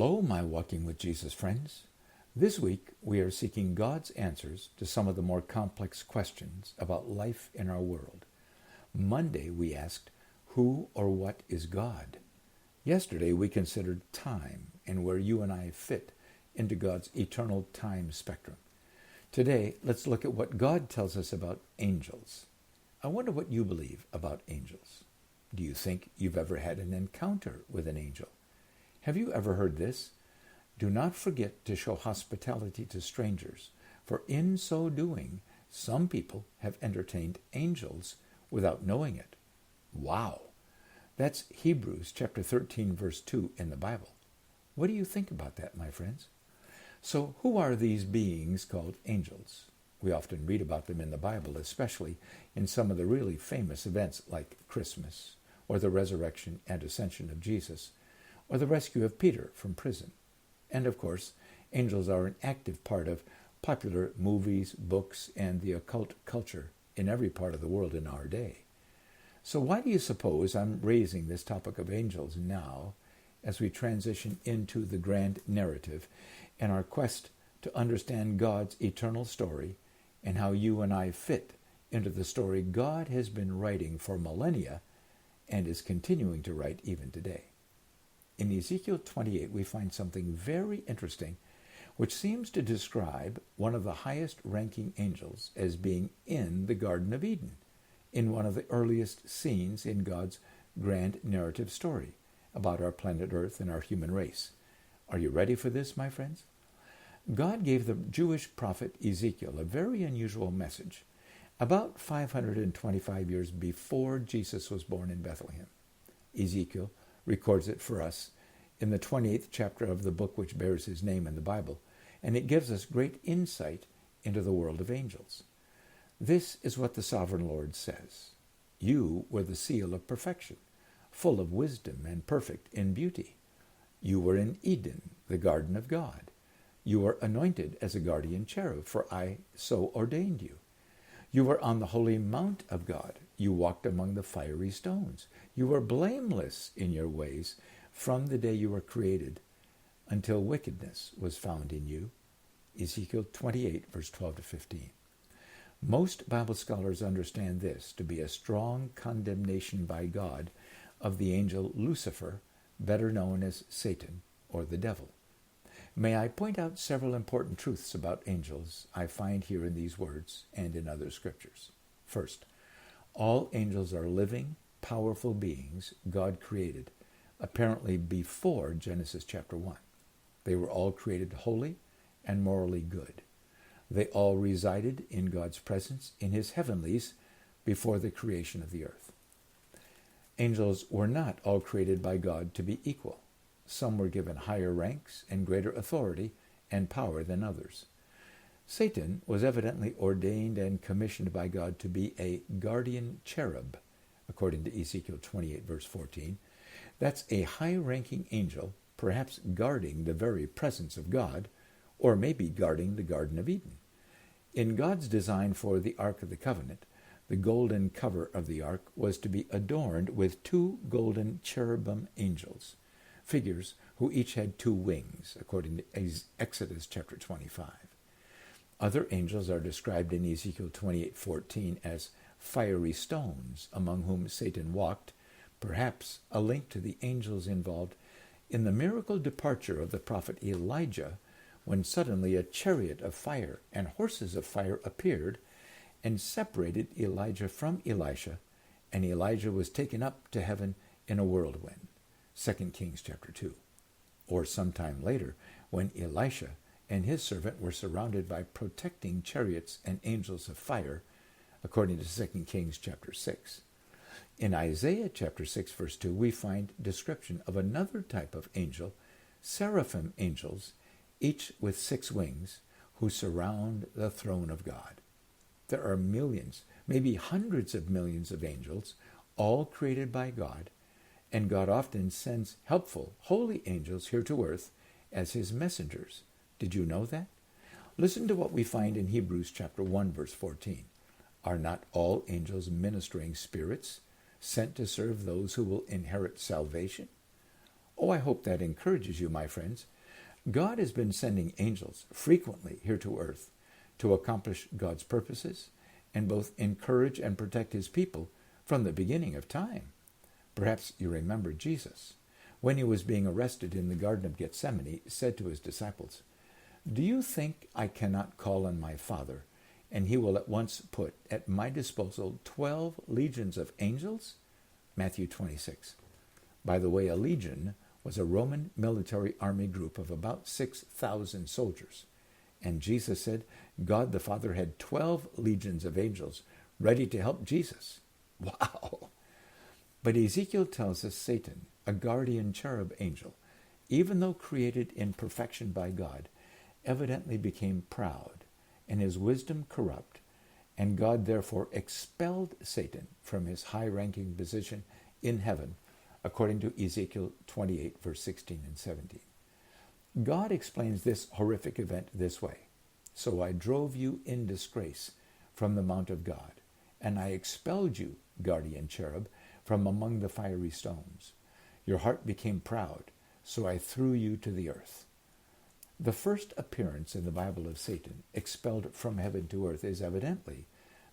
Hello, my Walking with Jesus friends. This week, we are seeking God's answers to some of the more complex questions about life in our world. Monday, we asked, who or what is God? Yesterday, we considered time and where you and I fit into God's eternal time spectrum. Today, let's look at what God tells us about angels. I wonder what you believe about angels. Do you think you've ever had an encounter with an angel? Have you ever heard this? Do not forget to show hospitality to strangers, for in so doing, some people have entertained angels without knowing it. Wow! That's Hebrews chapter 13, verse 2 in the Bible. What do you think about that, my friends? So who are these beings called angels? We often read about them in the Bible, especially in some of the really famous events like Christmas, or the resurrection and ascension of Jesus, or the rescue of Peter from prison. And of course, angels are an active part of popular movies, books, and the occult culture in every part of the world in our day. So why do you suppose I'm raising this topic of angels now as we transition into the grand narrative in our quest to understand God's eternal story and how you and I fit into the story God has been writing for millennia and is continuing to write even today? In Ezekiel 28, we find something very interesting, which seems to describe one of the highest-ranking angels as being in the Garden of Eden, in one of the earliest scenes in God's grand narrative story about our planet Earth and our human race. Are you ready for this, my friends? God gave the Jewish prophet Ezekiel a very unusual message about 525 years before Jesus was born in Bethlehem. Ezekiel records it for us in the 28th chapter of the book which bears his name in the Bible, and it gives us great insight into the world of angels. This is what the sovereign Lord says. You were the seal of perfection, full of wisdom and perfect in beauty. You were in Eden, the garden of God. You were anointed as a guardian cherub, for I so ordained you. You were on the holy mount of God. You walked among the fiery stones. You were blameless in your ways from the day you were created until wickedness was found in you. Ezekiel 28, verse 12 to 15. Most Bible scholars understand this to be a strong condemnation by God of the angel Lucifer, better known as Satan or the devil. May I point out several important truths about angels I find here in these words and in other scriptures. First, all angels are living, powerful beings God created, apparently before Genesis chapter 1. They were all created holy and morally good. They all resided in God's presence in his heavenlies before the creation of the earth. Angels were not all created by God to be equal. Some were given higher ranks and greater authority and power than others. Satan was evidently ordained and commissioned by God to be a guardian cherub, according to Ezekiel 28, verse 14. That's a high-ranking angel, perhaps guarding the very presence of God, or maybe guarding the Garden of Eden. In God's design for the Ark of the Covenant, the golden cover of the ark was to be adorned with two golden cherubim angels, figures who each had two wings, according to Exodus chapter 25. Other angels are described in Ezekiel 28:14 as fiery stones, among whom Satan walked, perhaps a link to the angels involved in the miracle departure of the prophet Elijah, when suddenly a chariot of fire and horses of fire appeared and separated Elijah from Elisha, and Elijah was taken up to heaven in a whirlwind. 2 Kings chapter 2. Or sometime later, when Elisha and his servant were surrounded by protecting chariots and angels of fire, according to 2 Kings chapter 6. In Isaiah chapter 6, verse 2, we find description of another type of angel, seraphim angels, each with 6 wings, who surround the throne of God. There are millions, maybe hundreds of millions of angels, all created by God, and God often sends helpful, holy angels here to earth as his messengers. Did you know that? Listen to what we find in Hebrews chapter 1, verse 14. Are not all angels ministering spirits sent to serve those who will inherit salvation? Oh, I hope that encourages you, my friends. God has been sending angels frequently here to earth to accomplish God's purposes and both encourage and protect his people from the beginning of time. Perhaps you remember Jesus, when he was being arrested in the Garden of Gethsemane, said to his disciples, "Do you think I cannot call on my Father, and he will at once put at my disposal 12 legions of angels?" Matthew 26. By the way, a legion was a Roman military army group of about 6,000 soldiers. And Jesus said God the Father had 12 legions of angels ready to help Jesus. Wow! But Ezekiel tells us Satan, a guardian cherub angel, even though created in perfection by God, evidently became proud, and his wisdom corrupt, and God therefore expelled Satan from his high-ranking position in heaven, according to Ezekiel 28, verse 16 and 17. God explains this horrific event this way: "So I drove you in disgrace from the mount of God, and I expelled you, guardian cherub, from among the fiery stones. Your heart became proud, so I threw you to the earth." The first appearance in the Bible of Satan, expelled from heaven to earth, is evidently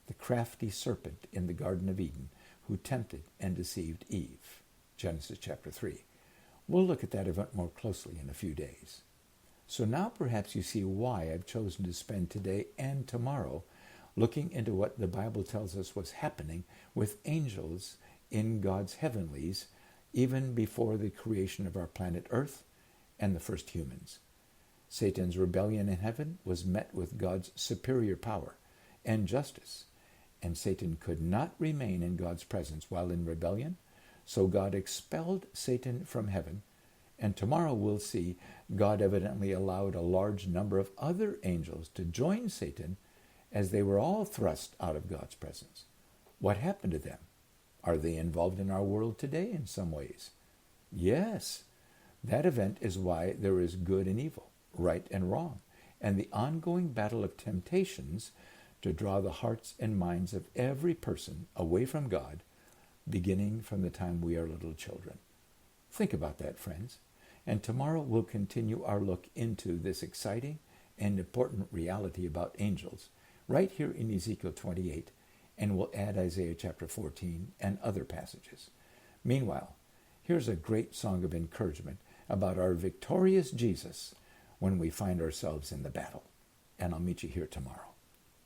the crafty serpent in the Garden of Eden who tempted and deceived Eve. Genesis chapter 3. We'll look at that event more closely in a few days. So now perhaps you see why I've chosen to spend today and tomorrow looking into what the Bible tells us was happening with angels in God's heavenlies even before the creation of our planet Earth and the first humans. Satan's rebellion in heaven was met with God's superior power and justice, and Satan could not remain in God's presence while in rebellion, so God expelled Satan from heaven, and tomorrow we'll see God evidently allowed a large number of other angels to join Satan as they were all thrust out of God's presence. What happened to them? Are they involved in our world today in some ways? Yes. That event is why there is good and evil, right and wrong, and the ongoing battle of temptations to draw the hearts and minds of every person away from God, beginning from the time we are little children. Think about that, friends. And tomorrow we'll continue our look into this exciting and important reality about angels, right here in Ezekiel 28, and we'll add Isaiah chapter 14 and other passages. Meanwhile, here's a great song of encouragement about our victorious Jesus when we find ourselves in the battle. And I'll meet you here tomorrow.